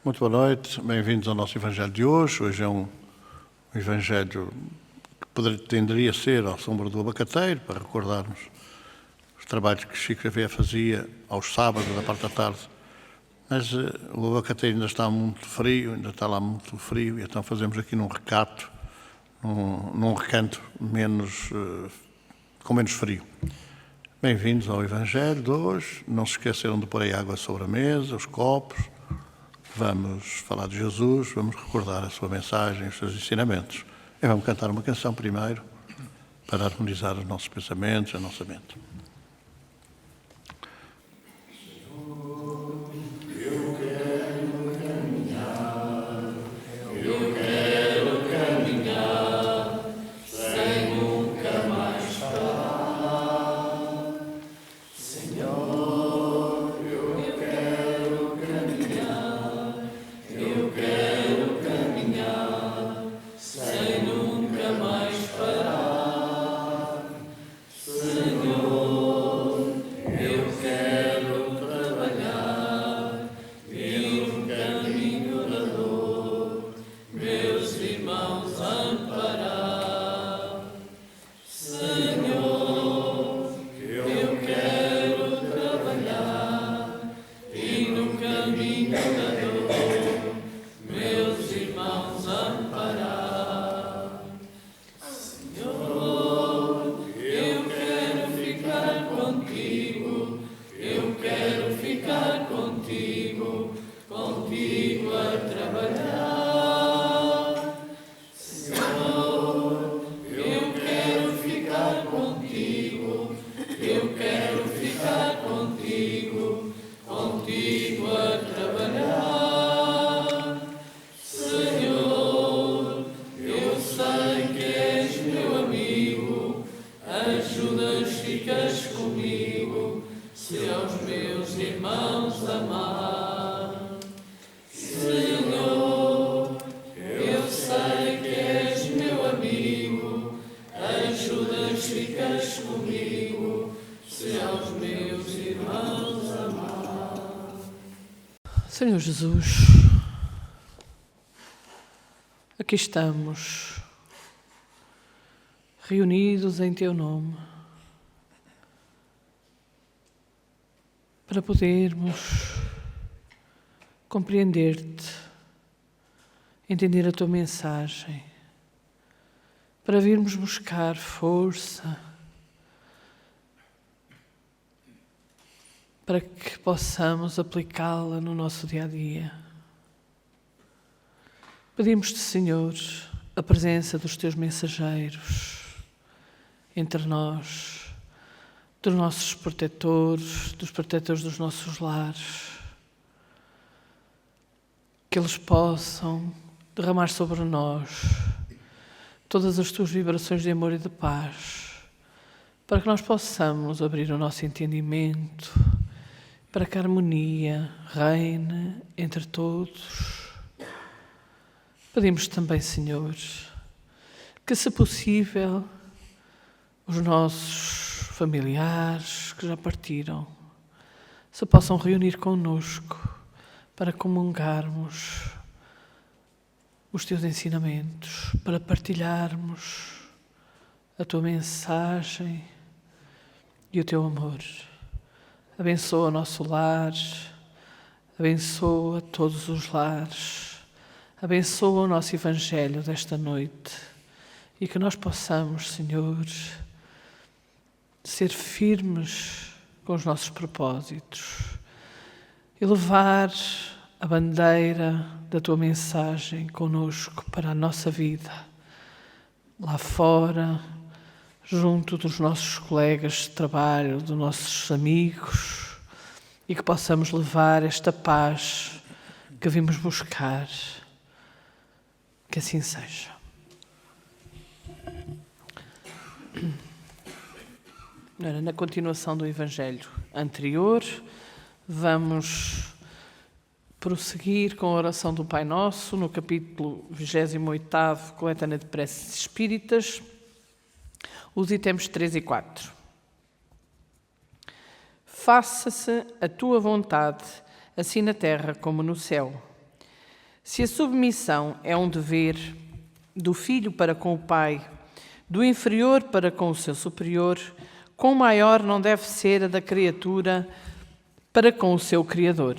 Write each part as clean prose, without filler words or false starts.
Muito boa noite, bem-vindos ao nosso Evangelho de hoje. Hoje é um Evangelho que tenderia a ser ao sombra do abacateiro, para recordarmos os trabalhos que Chico Xavier fazia aos sábados, da parte da tarde. Mas o abacateiro ainda está muito frio, ainda está lá muito frio, e então fazemos aqui num recato, num recanto com menos frio. Bem-vindos ao Evangelho de hoje. Não se esqueceram de pôr aí água sobre a mesa, os copos. Vamos falar de Jesus, vamos recordar a sua mensagem, os seus ensinamentos. E vamos cantar uma canção primeiro, para harmonizar os nossos pensamentos, a nossa mente. Senhor Jesus, aqui estamos, reunidos em Teu nome, para podermos compreender-te, entender a Tua mensagem, para virmos buscar força, para que possamos aplicá-la no nosso dia-a-dia. Pedimos-te, Senhor, a presença dos Teus mensageiros entre nós, dos nossos protetores, dos protetores dos nossos lares, que eles possam derramar sobre nós todas as Tuas vibrações de amor e de paz, para que nós possamos abrir o nosso entendimento, para que a harmonia reine entre todos. Pedimos também, Senhor, que, se possível, os nossos familiares que já partiram se possam reunir connosco para comungarmos os Teus ensinamentos, para partilharmos a Tua mensagem e o Teu amor. Abençoa o nosso lar, abençoa todos os lares, abençoa o nosso Evangelho desta noite e que nós possamos, Senhor, ser firmes com os nossos propósitos e levar a bandeira da Tua mensagem connosco para a nossa vida, lá fora, junto dos nossos colegas de trabalho, dos nossos amigos, e que possamos levar esta paz que vimos buscar. Que assim seja. Na continuação do Evangelho anterior, vamos prosseguir com a oração do Pai Nosso, no capítulo 28º, Coletânea de Preces Espíritas, os itens 3 e 4. Faça-se a tua vontade, assim na terra como no céu. Se a submissão é um dever do filho para com o pai, do inferior para com o seu superior, quão maior não deve ser a da criatura para com o seu Criador.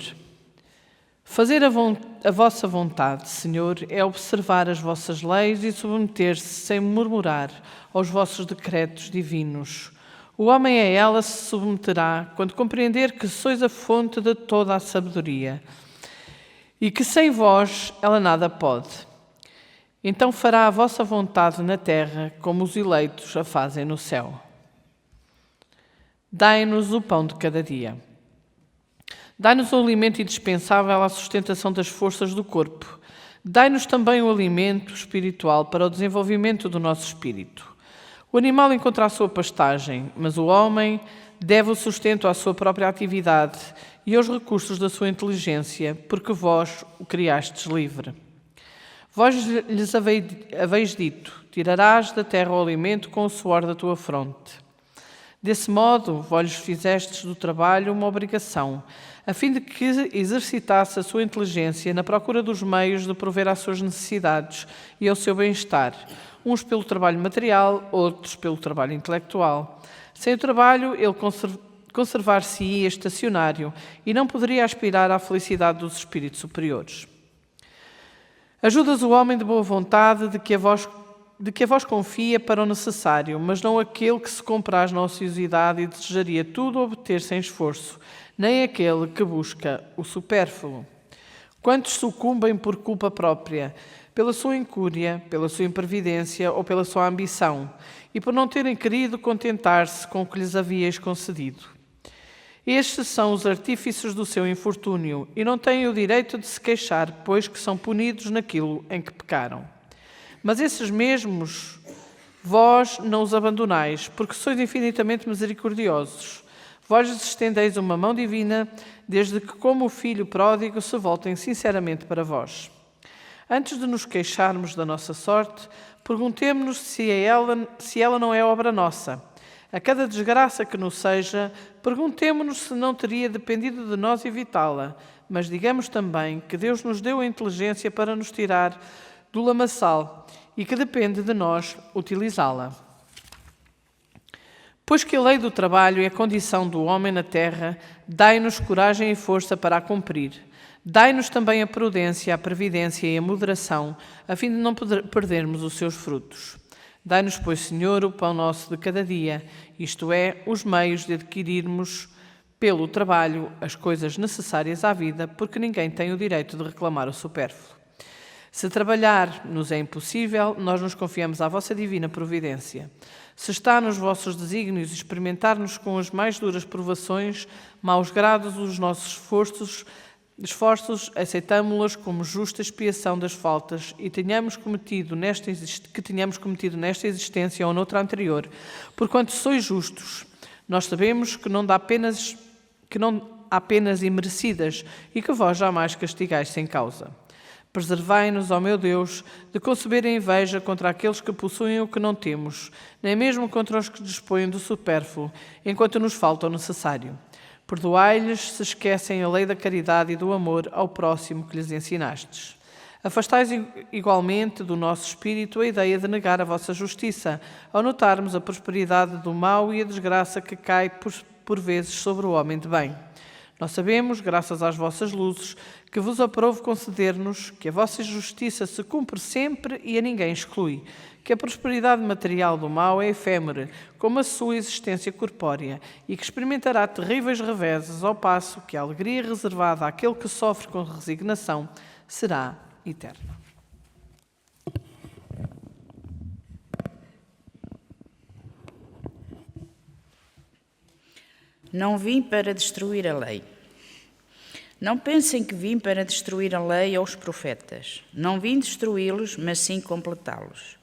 Fazer a vossa vontade, Senhor, é observar as vossas leis e submeter-se sem murmurar aos vossos decretos divinos. O homem a ela se submeterá quando compreender que sois a fonte de toda a sabedoria e que sem vós ela nada pode. Então fará a vossa vontade na terra como os eleitos a fazem no céu. Dai-nos o pão de cada dia. Dai-nos o alimento indispensável à sustentação das forças do corpo. Dai-nos também o alimento espiritual para o desenvolvimento do nosso espírito. O animal encontra a sua pastagem, mas o homem deve o sustento à sua própria atividade e aos recursos da sua inteligência, porque vós o criastes livre. Vós lhes haveis dito: tirarás da terra o alimento com o suor da tua fronte. Desse modo, vós lhes fizestes do trabalho uma obrigação, a fim de que exercitasse a sua inteligência na procura dos meios de prover às suas necessidades e ao seu bem-estar, uns pelo trabalho material, outros pelo trabalho intelectual. Sem o trabalho, ele conservar-se-ia estacionário e não poderia aspirar à felicidade dos espíritos superiores. Ajudas o homem de boa vontade de que a vós confia para o necessário, mas não aquele que se compraz na ociosidade e desejaria tudo obter sem esforço, nem aquele que busca o supérfluo. Quantos sucumbem por culpa própria, pela sua incúria, pela sua imprevidência ou pela sua ambição, e por não terem querido contentar-se com o que lhes havíeis concedido. Estes são os artífices do seu infortúnio e não têm o direito de se queixar, pois que são punidos naquilo em que pecaram. Mas esses mesmos vós não os abandonais, porque sois infinitamente misericordiosos. Vós lhes estendeis uma mão divina, desde que, como o filho pródigo, se voltem sinceramente para vós. Antes de nos queixarmos da nossa sorte, perguntemo-nos se ela não é obra nossa. A cada desgraça que nos seja, perguntemo-nos se não teria dependido de nós evitá-la, mas digamos também que Deus nos deu a inteligência para nos tirar do lamaçal e que depende de nós utilizá-la. Pois que a lei do trabalho é a condição do homem na terra, dai-nos coragem e força para a cumprir. Dai-nos também a prudência, a previdência e a moderação, a fim de não perdermos os seus frutos. Dai-nos, pois, Senhor, o pão nosso de cada dia, isto é, os meios de adquirirmos pelo trabalho as coisas necessárias à vida, porque ninguém tem o direito de reclamar o supérfluo. Se trabalhar nos é impossível, nós nos confiamos à vossa divina providência. Se está nos vossos desígnios experimentar-nos com as mais duras provações, maus grados os nossos esforços, aceitamo-los como justa expiação das faltas que tenhamos cometido nesta existência ou noutra anterior, porquanto sois justos. Nós sabemos que não há penas imerecidas e que vós jamais castigais sem causa. Preservai-nos, ó meu Deus, de conceber a inveja contra aqueles que possuem o que não temos, nem mesmo contra os que dispõem do supérfluo, enquanto nos falta o necessário. Perdoai-lhes se esquecem a lei da caridade e do amor ao próximo que lhes ensinastes. Afastais igualmente do nosso espírito a ideia de negar a vossa justiça, ao notarmos a prosperidade do mal e a desgraça que cai por vezes sobre o homem de bem. Nós sabemos, graças às vossas luzes, que vos aprovo conceder-nos que a vossa justiça se cumpre sempre e a ninguém exclui, que a prosperidade material do mal é efêmera, como a sua existência corpórea, e que experimentará terríveis reveses, ao passo que a alegria reservada àquele que sofre com resignação será eterna. Não vim para destruir a lei. Não pensem que vim para destruir a lei ou os profetas. Não vim destruí-los, mas sim completá-los.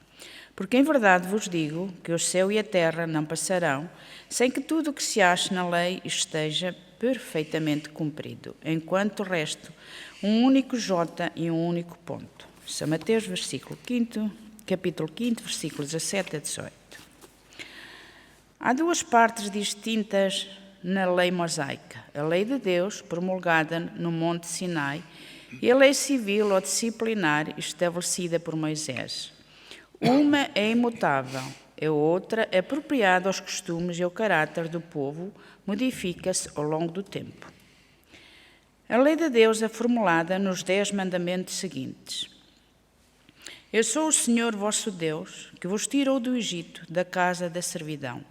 Porque em verdade vos digo que o céu e a terra não passarão sem que tudo o que se ache na lei esteja perfeitamente cumprido, enquanto o resto, um único J e um único ponto. São Mateus, capítulo 5, versículos 17 a 18. Há duas partes distintas na lei mosaica: a lei de Deus, promulgada no Monte Sinai, e a lei civil ou disciplinar estabelecida por Moisés. Uma é imutável, a outra, apropriada aos costumes e ao caráter do povo, modifica-se ao longo do tempo. A lei de Deus é formulada nos 10 mandamentos seguintes. Eu sou o Senhor vosso Deus, que vos tirou do Egito, da casa da servidão.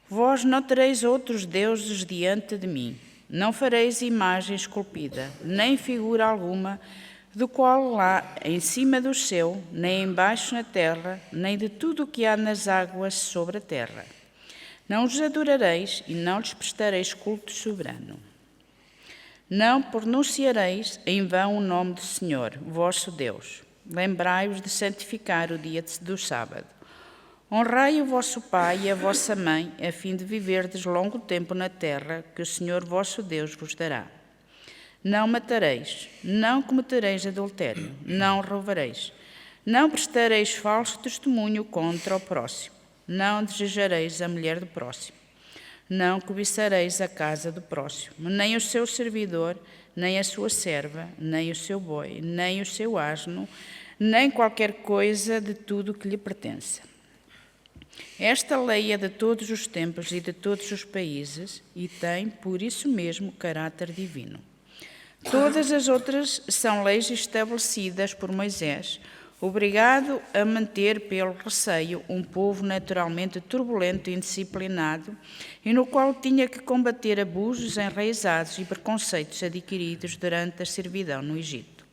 Vós não tereis outros deuses diante de mim. Não fareis imagem esculpida, nem figura alguma, do qual há em cima do céu, nem embaixo na terra, nem de tudo o que há nas águas sobre a terra. Não os adorareis e não lhes prestareis culto soberano. Não pronunciareis em vão o nome do Senhor, vosso Deus. Lembrai-vos de santificar o dia do sábado. Honrai o vosso pai e a vossa mãe, a fim de viverdes longo tempo na terra que o Senhor vosso Deus vos dará. Não matareis, não cometereis adultério, não roubareis, não prestareis falso testemunho contra o próximo, não desejareis a mulher do próximo, não cobiçareis a casa do próximo, nem o seu servidor, nem a sua serva, nem o seu boi, nem o seu asno, nem qualquer coisa de tudo que lhe pertença. Esta lei é de todos os tempos e de todos os países e tem, por isso mesmo, caráter divino. Todas as outras são leis estabelecidas por Moisés, obrigado a manter pelo receio um povo naturalmente turbulento e indisciplinado e no qual tinha que combater abusos enraizados e preconceitos adquiridos durante a servidão no Egito.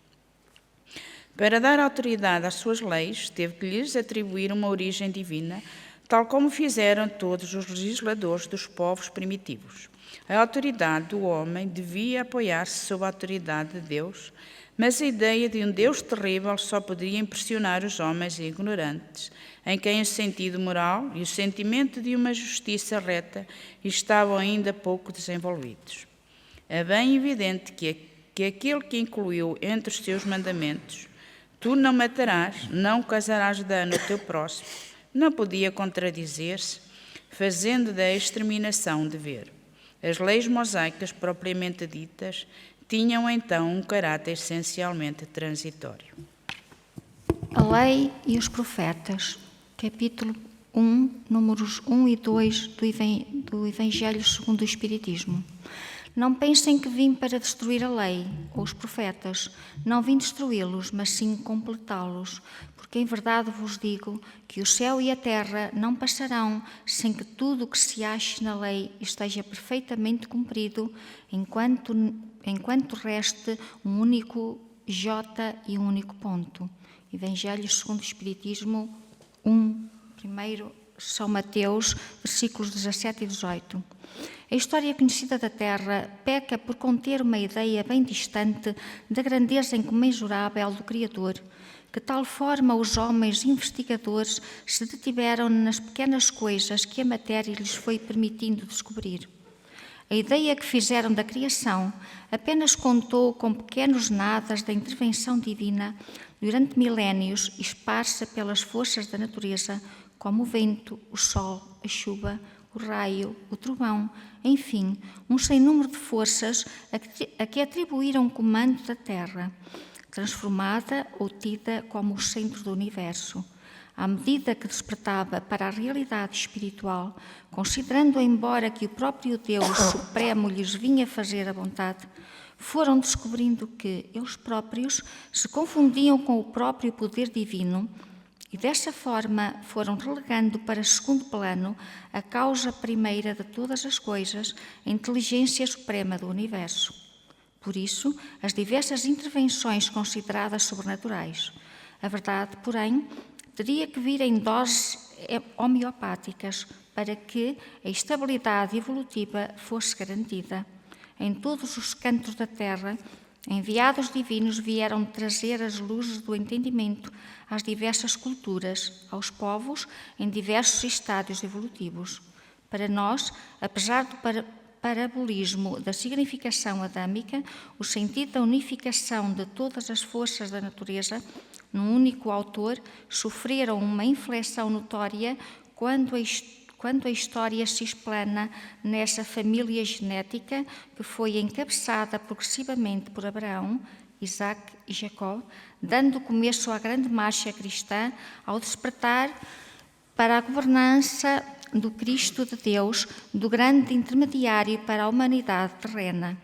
Para dar autoridade às suas leis, teve que lhes atribuir uma origem divina, tal como fizeram todos os legisladores dos povos primitivos. A autoridade do homem devia apoiar-se sob a autoridade de Deus, mas a ideia de um Deus terrível só poderia impressionar os homens ignorantes, em quem o sentido moral e o sentimento de uma justiça reta estavam ainda pouco desenvolvidos. É bem evidente que aquele que incluiu entre os seus mandamentos, tu não matarás, não causarás dano ao teu próximo, não podia contradizer-se, fazendo da exterminação um dever. As leis mosaicas propriamente ditas tinham então um caráter essencialmente transitório. A Lei e os Profetas, capítulo 1, números 1 e 2 do Evangelho segundo o Espiritismo. Não pensem que vim para destruir a lei ou os profetas. Não vim destruí-los, mas sim completá-los. Porque em verdade vos digo que o céu e a terra não passarão sem que tudo o que se ache na lei esteja perfeitamente cumprido, enquanto reste um único J e um único ponto. Evangelho segundo o Espiritismo 1, primeiro São Mateus, versículos 17 e 18. A história conhecida da Terra peca por conter uma ideia bem distante da grandeza incomensurável do Criador, que tal forma os homens investigadores se detiveram nas pequenas coisas que a matéria lhes foi permitindo descobrir. A ideia que fizeram da criação apenas contou com pequenos nadas da intervenção divina durante milénios esparsa pelas forças da natureza, como o vento, o sol, a chuva, o raio, o trovão, enfim, um sem número de forças a que atribuíram o comando da Terra, transformada ou tida como o centro do universo. À medida que despertava para a realidade espiritual, considerando embora que o próprio Deus Supremo lhes vinha fazer a vontade, foram descobrindo que eles próprios se confundiam com o próprio poder divino e dessa forma foram relegando para segundo plano a causa primeira de todas as coisas, a inteligência suprema do universo. Por isso, as diversas intervenções consideradas sobrenaturais. A verdade, porém, teria que vir em doses homeopáticas para que a estabilidade evolutiva fosse garantida. Em todos os cantos da terra, enviados divinos vieram trazer as luzes do entendimento às diversas culturas, aos povos em diversos estádios evolutivos. Para nós, apesar do parabolismo da significação adâmica, o sentido da unificação de todas as forças da natureza num único autor sofreram uma inflexão notória quando a história se explana nessa família genética que foi encabeçada progressivamente por Abraão, Isaac e Jacó, dando começo à grande marcha cristã ao despertar para a governança do Cristo de Deus, do grande intermediário para a humanidade terrena.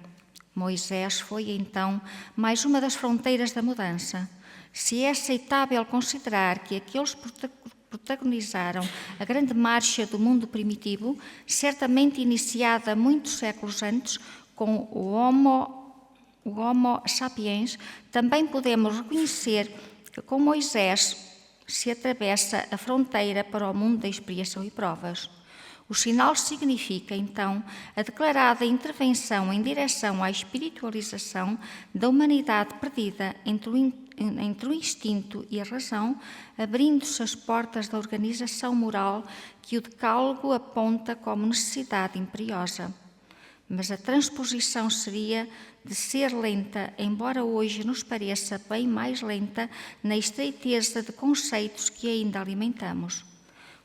Moisés foi, então, mais uma das fronteiras da mudança. Se é aceitável considerar que aqueles protagonizaram a grande marcha do mundo primitivo, certamente iniciada muitos séculos antes com o Homo sapiens, também podemos reconhecer que com Moisés se atravessa a fronteira para o mundo da expiação e provas. O sinal significa, então, a declarada intervenção em direção à espiritualização da humanidade perdida entre o instinto e a razão, abrindo-se as portas da organização moral que o Decálogo aponta como necessidade imperiosa. Mas a transposição seria de ser lenta, embora hoje nos pareça bem mais lenta na estreiteza de conceitos que ainda alimentamos.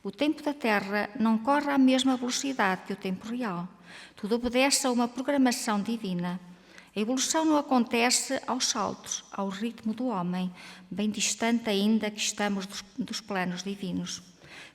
O tempo da Terra não corre à mesma velocidade que o tempo real. Tudo obedece a uma programação divina. A evolução não acontece aos saltos, ao ritmo do homem, bem distante ainda que estamos dos planos divinos.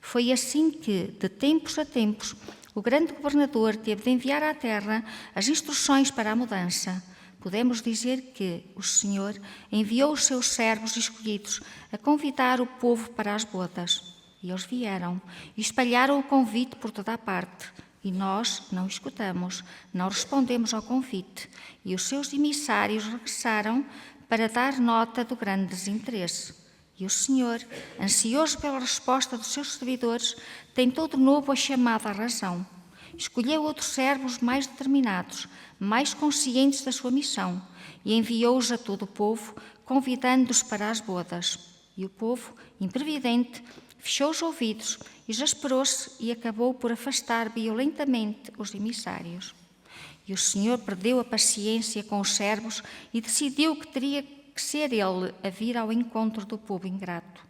Foi assim que, de tempos a tempos, o grande governador teve de enviar à Terra as instruções para a mudança. Podemos dizer que o Senhor enviou os seus servos escolhidos a convidar o povo para as bodas. E eles vieram e espalharam o convite por toda a parte. E nós não escutamos, não respondemos ao convite. E os seus emissários regressaram para dar nota do grande desinteresse. E o Senhor, ansioso pela resposta dos seus servidores, tentou de novo a chamada à razão. Escolheu outros servos mais determinados, mais conscientes da sua missão, e enviou-os a todo o povo, convidando-os para as bodas. E o povo, imprevidente, fechou os ouvidos, exasperou-se e acabou por afastar violentamente os emissários. E o Senhor perdeu a paciência com os servos e decidiu que teria que ser ele a vir ao encontro do povo ingrato.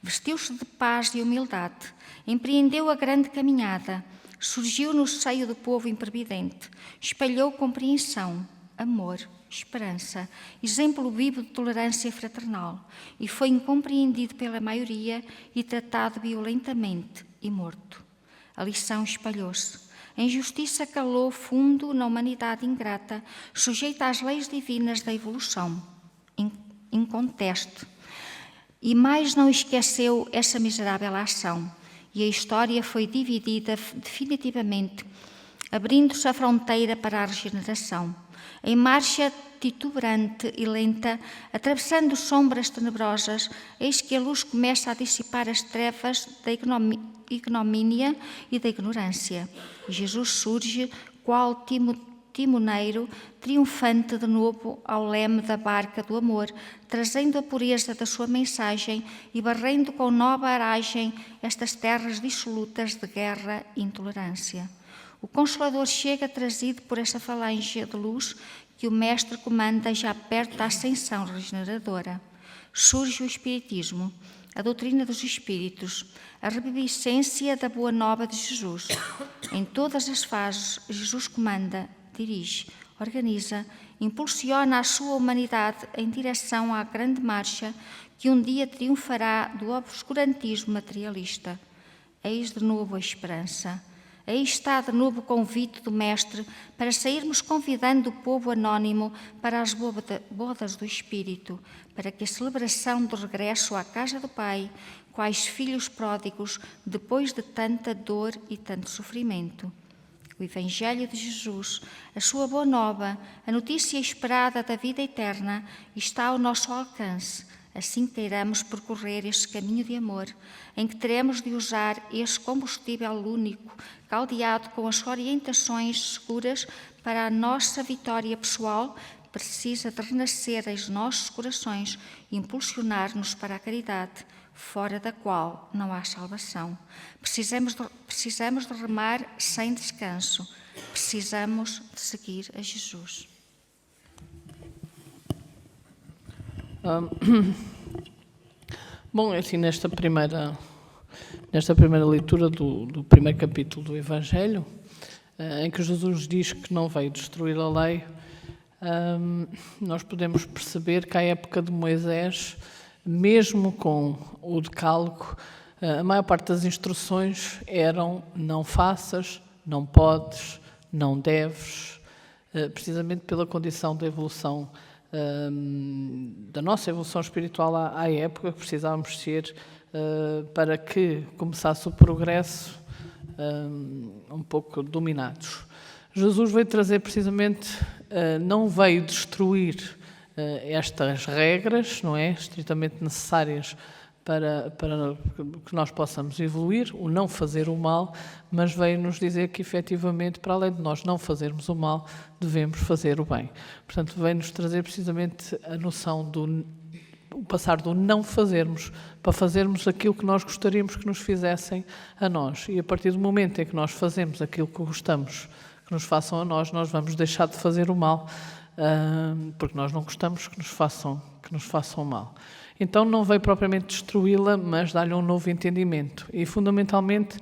Vestiu-se de paz e humildade, empreendeu a grande caminhada, surgiu no seio do povo imprevidente, espalhou compreensão, amor, esperança, exemplo vivo de tolerância fraternal, e foi incompreendido pela maioria e tratado violentamente e morto. A lição espalhou-se. A injustiça calou fundo na humanidade ingrata, sujeita às leis divinas da evolução, inconteste. E mais não esqueceu essa miserável ação, e a história foi dividida definitivamente, abrindo-se a fronteira para a regeneração. Em marcha tituberante e lenta, atravessando sombras tenebrosas, eis que a luz começa a dissipar as trevas da ignomínia e da ignorância. E Jesus surge, qual timoneiro, triunfante de novo ao leme da barca do amor, trazendo a pureza da sua mensagem e barrendo com nova aragem estas terras dissolutas de guerra e intolerância. O Consolador chega trazido por essa falange de luz que o Mestre comanda já perto da ascensão regeneradora. Surge o Espiritismo, a doutrina dos Espíritos, a reviviscência da Boa Nova de Jesus. Em todas as fases, Jesus comanda, dirige, organiza, impulsiona a sua humanidade em direção à grande marcha que um dia triunfará do obscurantismo materialista. Eis de novo a esperança. Aí está de novo o convite do Mestre para sairmos convidando o povo anónimo para as bodas do Espírito, para que a celebração do regresso à casa do Pai, quais filhos pródigos, depois de tanta dor e tanto sofrimento. O Evangelho de Jesus, a sua boa nova, a notícia esperada da vida eterna, está ao nosso alcance. Assim queiramos percorrer este caminho de amor, em que teremos de usar este combustível único, caldeado com as orientações seguras para a nossa vitória pessoal, precisa de renascer em nossos corações e impulsionar-nos para a caridade, fora da qual não há salvação. Precisamos de remar sem descanso. Precisamos de seguir a Jesus. Bom, assim, nesta primeira leitura do primeiro capítulo do Evangelho, em que Jesus diz que não veio destruir a lei, nós podemos perceber que à época de Moisés, mesmo com o decálogo, a maior parte das instruções eram não faças, não podes, não deves, precisamente pela condição da evolução, da nossa evolução espiritual à época, que precisávamos ser para que começasse o progresso um pouco dominados. Jesus veio trazer precisamente, não veio destruir estas regras, não é, estritamente necessárias para que nós possamos evoluir, o não fazer o mal, mas veio nos dizer que efetivamente, para além de nós não fazermos o mal, devemos fazer o bem. Portanto, veio-nos trazer precisamente a noção do passar do não fazermos para fazermos aquilo que nós gostaríamos que nos fizessem a nós. E a partir do momento em que nós fazemos aquilo que gostamos que nos façam a nós, nós vamos deixar de fazer o mal, porque nós não gostamos que nos façam mal. Então não veio propriamente destruí-la, mas dar-lhe um novo entendimento. E fundamentalmente,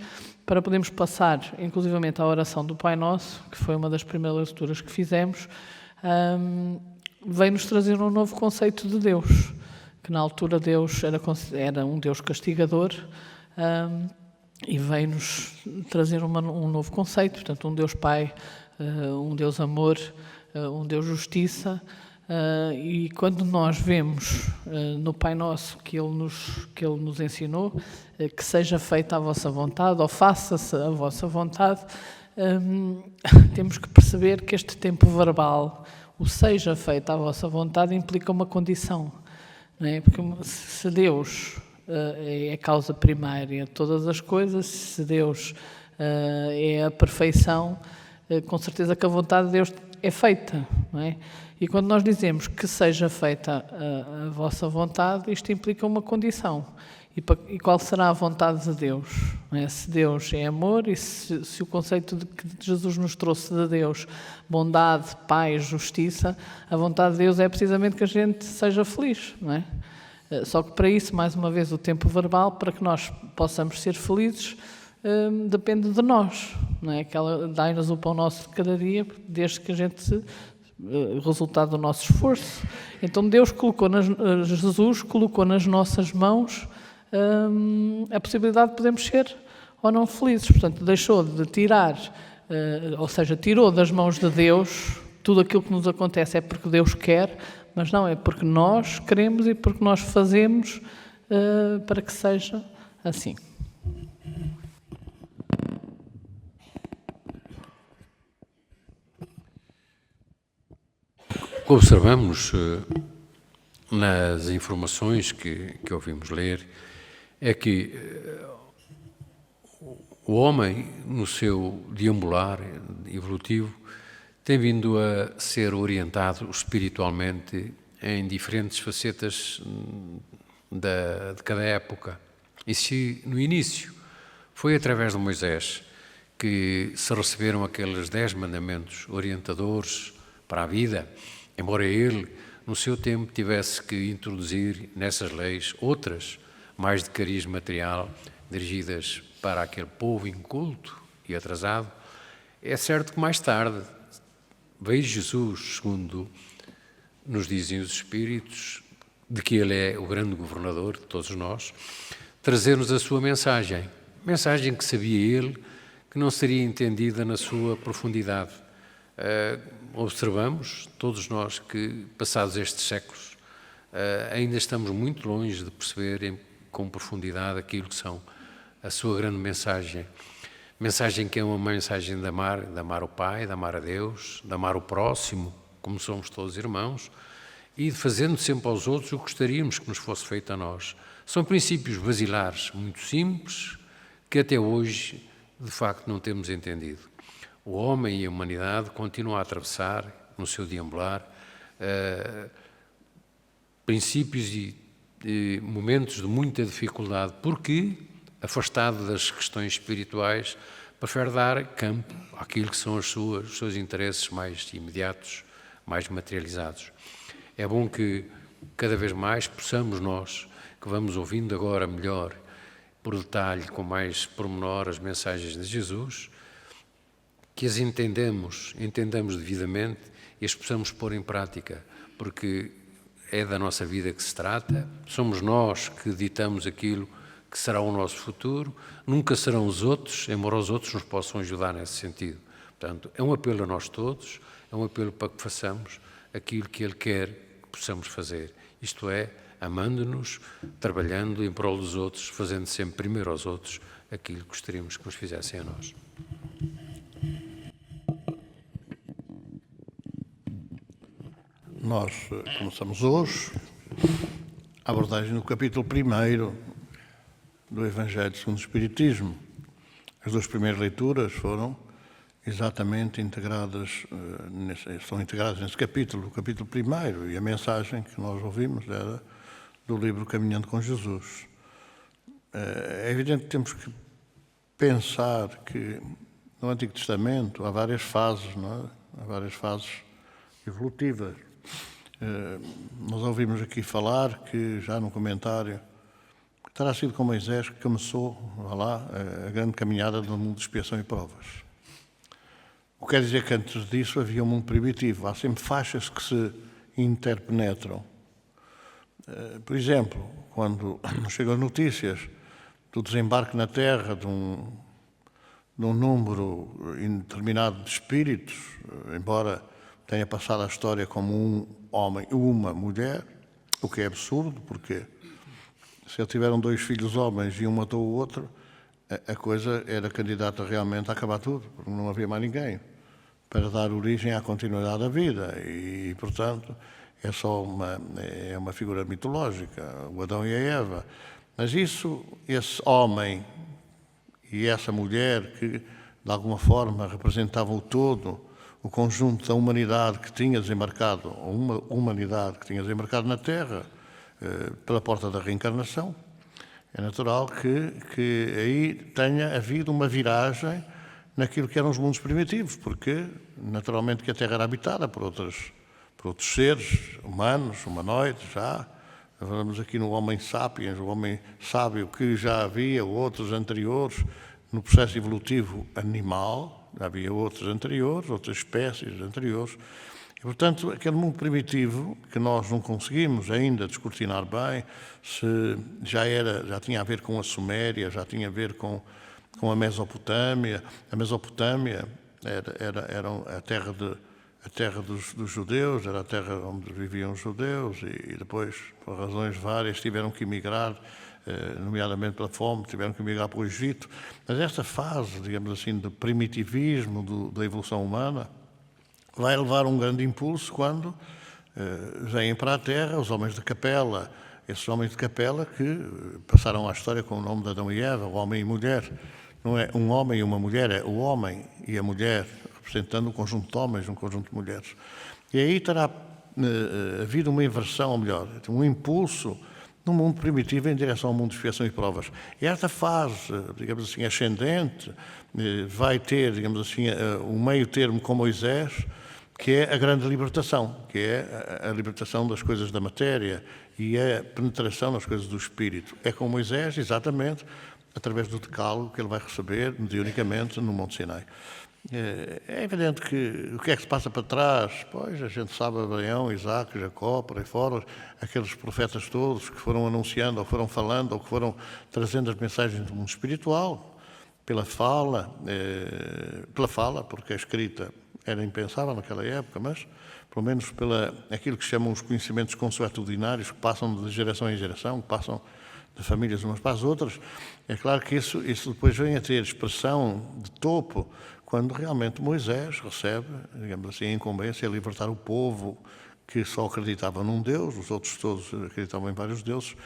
para podermos passar, inclusivamente, à oração do Pai Nosso, que foi uma das primeiras leituras que fizemos, veio-nos trazer um novo conceito de Deus, que na altura Deus era um Deus castigador, e veio-nos trazer um novo conceito, portanto, um Deus Pai, um Deus Amor, um Deus Justiça. E quando nós vemos no Pai Nosso que Ele nos ensinou, que seja feita a vossa vontade, ou faça-se a vossa vontade, temos que perceber que este tempo verbal, o seja feita a vossa vontade, implica uma condição, não é? Porque se Deus é a causa primária de todas as coisas, se Deus é a perfeição, com certeza que a vontade de Deus é feita, não é? E quando nós dizemos que seja feita a vossa vontade, isto implica uma condição. E qual será a vontade de Deus? Não é? Se Deus é amor, e se o conceito que Jesus nos trouxe de Deus, bondade, paz, justiça, a vontade de Deus é precisamente que a gente seja feliz, não é? Só que para isso, mais uma vez, o tempo verbal, para que nós possamos ser felizes, depende de nós, não é? Que ela dá-nos o pão nosso de cada dia, desde que a gente resultado do nosso esforço. Então Jesus colocou nas nossas mãos a possibilidade de podermos ser ou não felizes. Portanto, deixou de tirar, ou seja, tirou das mãos de Deus tudo aquilo que nos acontece é porque Deus quer, mas não é porque nós queremos e porque nós fazemos para que seja assim. O que observamos nas informações que ouvimos ler é que o homem, no seu deambular evolutivo, tem vindo a ser orientado espiritualmente em diferentes facetas de cada época. E se no início foi através de Moisés que se receberam aqueles 10 mandamentos orientadores para a vida, embora ele, no seu tempo, tivesse que introduzir nessas leis outras, mais de cariz material, dirigidas para aquele povo inculto e atrasado, é certo que mais tarde veio Jesus, segundo nos dizem os Espíritos, de que Ele é o grande governador de todos nós, trazer-nos a sua mensagem que sabia Ele que não seria entendida na sua profundidade. Observamos, todos nós, que passados estes séculos ainda estamos muito longe de perceber com profundidade aquilo que são a sua grande mensagem que é uma mensagem de amar o Pai, de amar a Deus, de amar o próximo, como somos todos irmãos, e fazendo sempre aos outros o que gostaríamos que nos fosse feito a nós. São princípios basilares muito simples que até hoje, de facto, não temos entendido. O homem e a humanidade continuam a atravessar, no seu deambular, princípios e momentos de muita dificuldade, porque, afastado das questões espirituais, prefere dar campo àquilo que são os seus interesses mais imediatos, mais materializados. É bom que cada vez mais possamos nós, que vamos ouvindo agora melhor, por detalhe, com mais pormenor, as mensagens de Jesus, que as entendamos devidamente e as possamos pôr em prática, porque é da nossa vida que se trata, somos nós que ditamos aquilo que será o nosso futuro, nunca serão os outros, embora os outros nos possam ajudar nesse sentido. Portanto, é um apelo a nós todos, é um apelo para que façamos aquilo que Ele quer que possamos fazer, isto é, amando-nos, trabalhando em prol dos outros, fazendo sempre primeiro aos outros aquilo que gostaríamos que nos fizessem a nós. Nós começamos hoje a abordagem no capítulo 1 do Evangelho segundo o Espiritismo. As duas primeiras leituras foram exatamente estão integradas nesse capítulo, o capítulo 1, e a mensagem que nós ouvimos era do livro Caminhando com Jesus. É evidente que temos que pensar que no Antigo Testamento há várias fases, não é? Há várias fases evolutivas. Nós ouvimos aqui falar que, já no comentário, terá sido com Moisés que começou a grande caminhada do mundo de expiação e provas. O que quer dizer que antes disso havia um mundo primitivo. Há sempre faixas que se interpenetram. Por exemplo, quando chegam notícias do desembarque na Terra de um número indeterminado de espíritos, embora tenha passado a história como um homem e uma mulher, o que é absurdo, porque se eles tiveram 2 filhos homens e um matou o outro, a coisa era candidata realmente a acabar tudo, porque não havia mais ninguém para dar origem à continuidade da vida e portanto, é só uma figura mitológica, o Adão e a Eva. Mas esse homem e essa mulher que, de alguma forma, representavam o todo, o conjunto da humanidade que tinha desembarcado, uma humanidade que tinha desembarcado na Terra, pela porta da reencarnação, é natural que aí tenha havido uma viragem naquilo que eram os mundos primitivos, porque, naturalmente, que a Terra era habitada por outros seres humanos, humanoides, já. Falamos aqui no Homem sapiens, o homem sábio, que já havia outros anteriores no processo evolutivo animal, já havia outros anteriores, outras espécies anteriores. E, portanto, aquele mundo primitivo, que nós não conseguimos ainda descortinar bem, se já tinha a ver com a Suméria, já tinha a ver com a Mesopotâmia. A Mesopotâmia era a terra dos judeus, era a terra onde viviam os judeus e depois, por razões várias, tiveram que emigrar, nomeadamente pela fome, tiveram que emigrar para o Egito. Mas esta fase, digamos assim, de primitivismo da evolução humana vai levar um grande impulso quando vêm para a Terra os homens de Capela, esses homens de Capela que passaram à história com o nome de Adão e Eva, o homem e mulher. Não é um homem e uma mulher, é o homem e a mulher, representando um conjunto de homens, um conjunto de mulheres. E aí terá havido uma inversão, ou melhor, um impulso no mundo primitivo em direção ao mundo de expiação e provas. E esta fase, digamos assim, ascendente, vai ter, digamos assim, um meio termo com Moisés, que é a grande libertação, que é a libertação das coisas da matéria e a penetração nas coisas do espírito. É com Moisés, exatamente, através do decálogo que ele vai receber mediunicamente no Monte Sinai. É evidente que o que é que se passa para trás? Pois, a gente sabe Abraão, Isaac, Jacó, por aí fora, aqueles profetas todos que foram anunciando, ou foram falando, ou que foram trazendo as mensagens do mundo espiritual, pela fala, porque a escrita era impensável naquela época, mas, pelo menos, aquilo que chamam os conhecimentos consuetudinários, que passam de geração em geração, que passam de famílias umas para as outras. É claro que isso depois vem a ter expressão de topo quando realmente Moisés recebe, digamos assim, a incumbência de libertar o povo que só acreditavam num Deus, os outros todos acreditavam em vários deuses.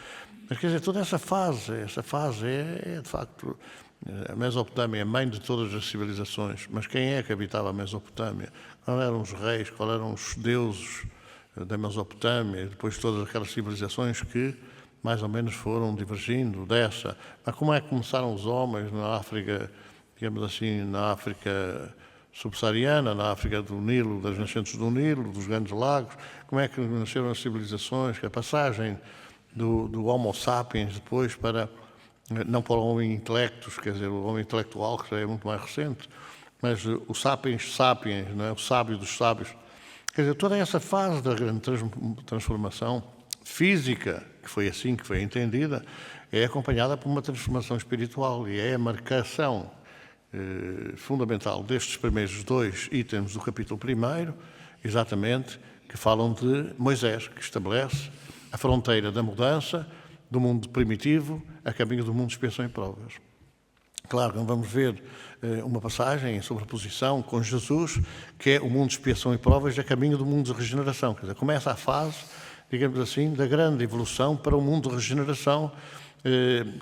Mas, quer dizer, toda essa fase é de facto, a Mesopotâmia é a mãe de todas as civilizações. Mas quem é que habitava a Mesopotâmia? Qual eram os reis? Qual eram os deuses da Mesopotâmia? E depois todas aquelas civilizações que mais ou menos foram divergindo dessa. Mas como é que começaram os homens na África, digamos assim, na África subsaariana, na África do Nilo, das nascentes do Nilo, dos grandes lagos? Como é que nasceram as civilizações? Que a passagem do Homo sapiens depois para, não para o homem intelectus, quer dizer, o homem intelectual, que já é muito mais recente, mas o sapiens sapiens, não é? O sábio dos sábios. Quer dizer, toda essa fase da grande transformação física, que foi assim que foi entendida, é acompanhada por uma transformação espiritual e é a marcação fundamental destes primeiros 2 itens do capítulo 1, exatamente, que falam de Moisés, que estabelece a fronteira da mudança do mundo primitivo a caminho do mundo de expiação e provas. Claro, não vamos ver uma passagem em sobreposição com Jesus, que é o mundo de expiação e provas a caminho do mundo de regeneração. Quer dizer, começa a fase, digamos assim, da grande evolução para o mundo de regeneração,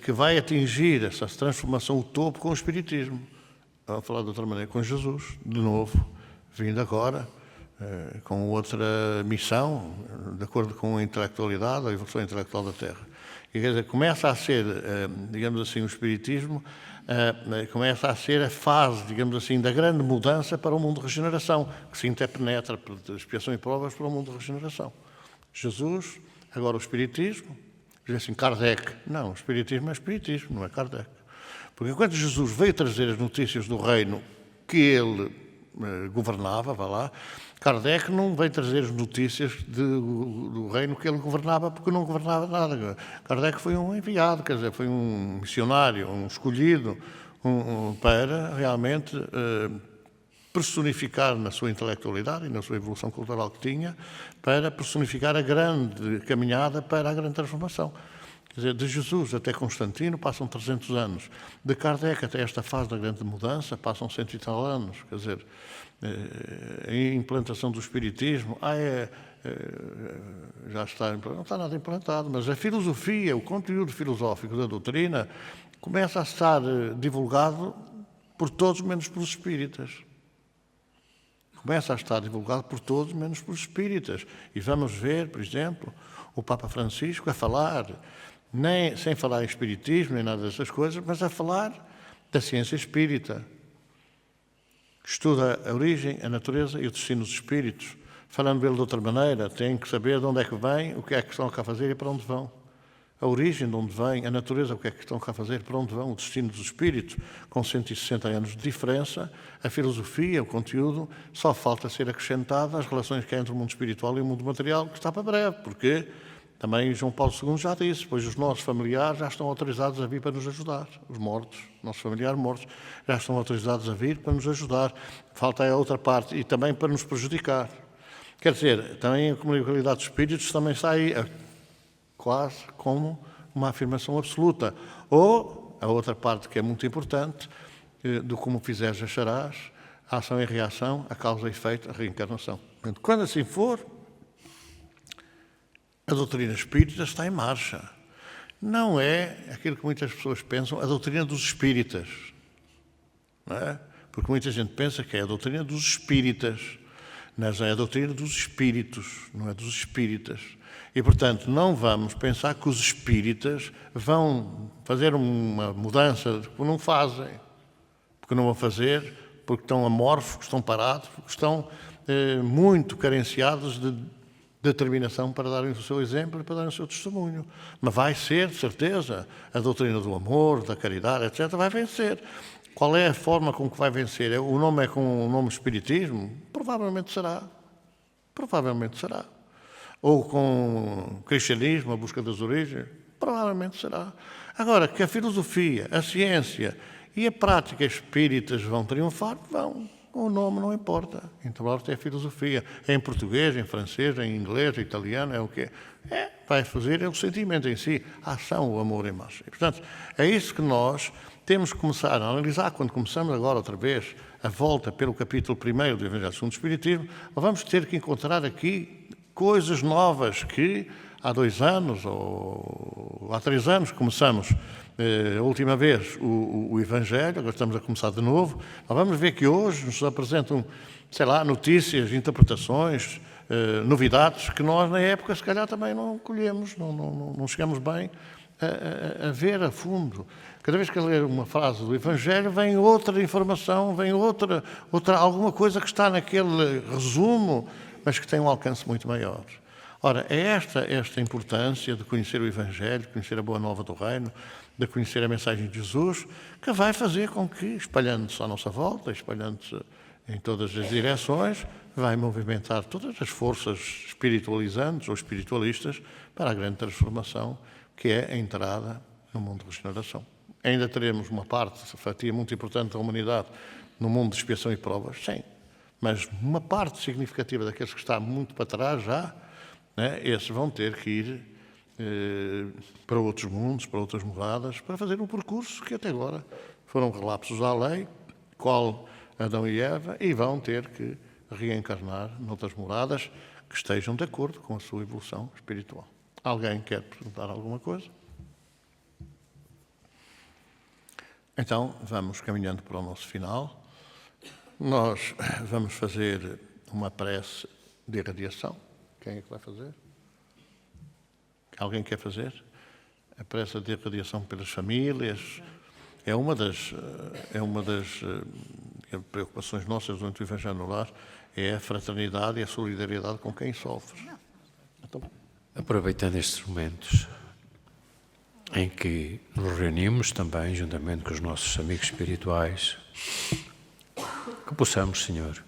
que vai atingir essa transformação, o topo, com o Espiritismo. Vamos falar de outra maneira, com Jesus, de novo, vindo agora, com outra missão, de acordo com a intelectualidade, a evolução intelectual da Terra. E, quer dizer, começa a ser, digamos assim, o Espiritismo, começa a ser a fase, digamos assim, da grande mudança para o mundo de regeneração, que se interpenetra de expiação e provas para o mundo de regeneração. Jesus, agora o Espiritismo, diz assim, Kardec. Não, o Espiritismo é Espiritismo, não é Kardec. Porque enquanto Jesus veio trazer as notícias do reino que ele governava, vá lá, Kardec não veio trazer as notícias do reino que ele governava, porque não governava nada. Kardec foi um enviado, quer dizer, foi um missionário, um escolhido para realmente personificar na sua intelectualidade e na sua evolução cultural que tinha, para personificar a grande caminhada para a grande transformação. Quer dizer, de Jesus até Constantino passam 300 anos. De Kardec até esta fase da grande mudança passam 100 e tal anos. Quer dizer, a implantação do Espiritismo já está, não está nada implantado, mas a filosofia, o conteúdo filosófico da doutrina começa a estar divulgado por todos menos pelos espíritas. Começa a estar divulgado por todos menos pelos espíritas. E vamos ver, por exemplo, o Papa Francisco a falar, sem falar em espiritismo, nem nada dessas coisas, mas a falar da ciência espírita. Estuda a origem, a natureza e o destino dos espíritos. Falando dele de outra maneira, tem que saber de onde é que vem, o que é que estão cá a fazer e para onde vão. A origem de onde vem, a natureza, o que é que estão cá a fazer, para onde vão, o destino dos espíritos, com 160 anos de diferença, a filosofia, o conteúdo, só falta ser acrescentada às relações que há entre o mundo espiritual e o mundo material, que está para breve, porque também João Paulo II já disse, pois os nossos familiares já estão autorizados a vir para nos ajudar, os mortos, nossos familiares mortos, já estão autorizados a vir para nos ajudar. Falta a outra parte, e também para nos prejudicar. Quer dizer, também a comunidade dos espíritos também está aí quase como uma afirmação absoluta. Ou, a outra parte que é muito importante, do como fizeres acharás, a ação e a reação, a causa e efeito, a reencarnação. Portanto, quando assim for, a doutrina espírita está em marcha. Não é aquilo que muitas pessoas pensam, a doutrina dos espíritas. Não é? Porque muita gente pensa que é a doutrina dos espíritas. Mas é a doutrina dos espíritos, não é dos espíritas. E, portanto, não vamos pensar que os espíritas vão fazer uma mudança, porque não fazem. Porque não vão fazer, porque estão amorfos, estão parados, porque estão muito carenciados de determinação para darem o seu exemplo e para darem o seu testemunho. Mas vai ser, de certeza, a doutrina do amor, da caridade, etc., vai vencer. Qual é a forma com que vai vencer? O nome é com o nome Espiritismo? Provavelmente será. Provavelmente será. Ou com cristianismo, a busca das origens? Provavelmente será. Agora, que a filosofia, a ciência e a prática espíritas vão triunfar? Vão. O nome não importa. Importa é a filosofia. É em português, em francês, em inglês, em italiano, é o quê? Vai fazer é o sentimento em si, a ação, o amor em massa. E, portanto, é isso que nós temos que começar a analisar quando começamos agora outra vez a volta pelo capítulo 1 do Evangelho segundo o Espiritismo. Vamos ter que encontrar aqui coisas novas que há 2 anos ou há 3 anos começamos a última vez o Evangelho, agora estamos a começar de novo. Nós vamos ver que hoje nos apresentam, sei lá, notícias, interpretações, novidades que nós na época se calhar também não colhemos, não chegamos bem a ver a fundo. Cada vez que eu ler uma frase do Evangelho, vem outra informação, vem outra alguma coisa que está naquele resumo, mas que tem um alcance muito maior. Ora, é esta importância de conhecer o Evangelho, de conhecer a boa nova do Reino, de conhecer a mensagem de Jesus, que vai fazer com que, espalhando-se à nossa volta, espalhando-se em todas as direções, vai movimentar todas as forças espiritualizantes ou espiritualistas para a grande transformação que é a entrada no mundo de regeneração. Ainda teremos uma fatia muito importante da humanidade no mundo de expiação e provas, sim, mas uma parte significativa daqueles que está muito para trás já, né, esses vão ter que ir para outros mundos, para outras moradas, para fazer um percurso que até agora foram relapsos à lei, qual Adão e Eva, e vão ter que reencarnar noutras moradas que estejam de acordo com a sua evolução espiritual. Alguém quer perguntar alguma coisa? Então, vamos caminhando para o nosso final. Nós vamos fazer uma prece de irradiação. Quem é que vai fazer? Alguém quer fazer? A prece de irradiação pelas famílias é uma das preocupações nossas durante o Evangelho no Lar, é a fraternidade e a solidariedade com quem sofre. Então, aproveitando estes momentos em que nos reunimos também, juntamente com os nossos amigos espirituais, que possamos, Senhor,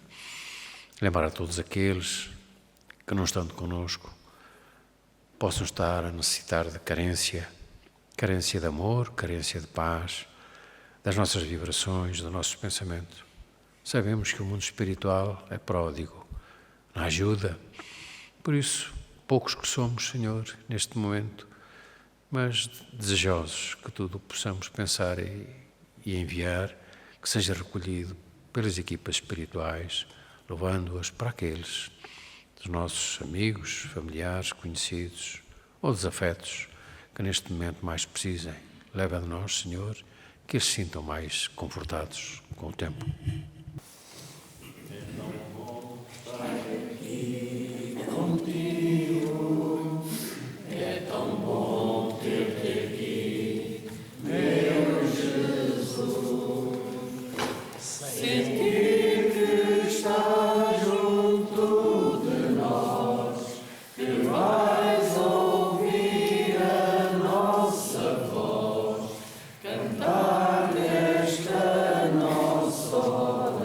lembrar a todos aqueles que não estando connosco, possam estar a necessitar de carência de amor, carência de paz, das nossas vibrações, do nosso pensamento. Sabemos que o mundo espiritual é pródigo na ajuda, por isso, poucos que somos, Senhor, neste momento, mas desejosos que tudo possamos pensar e enviar, que seja recolhido pelas equipas espirituais, levando-as para aqueles dos nossos amigos, familiares, conhecidos ou desafetos que neste momento mais precisem. Leva de nós, Senhor, que eles se sintam mais confortados com o tempo. Cantar esta nossa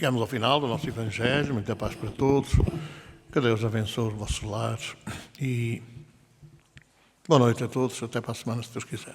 Chegamos ao final do nosso Evangelho. Muita paz para todos. Que Deus abençoe os vossos lares. E boa noite a todos. Até para a semana, se Deus quiser.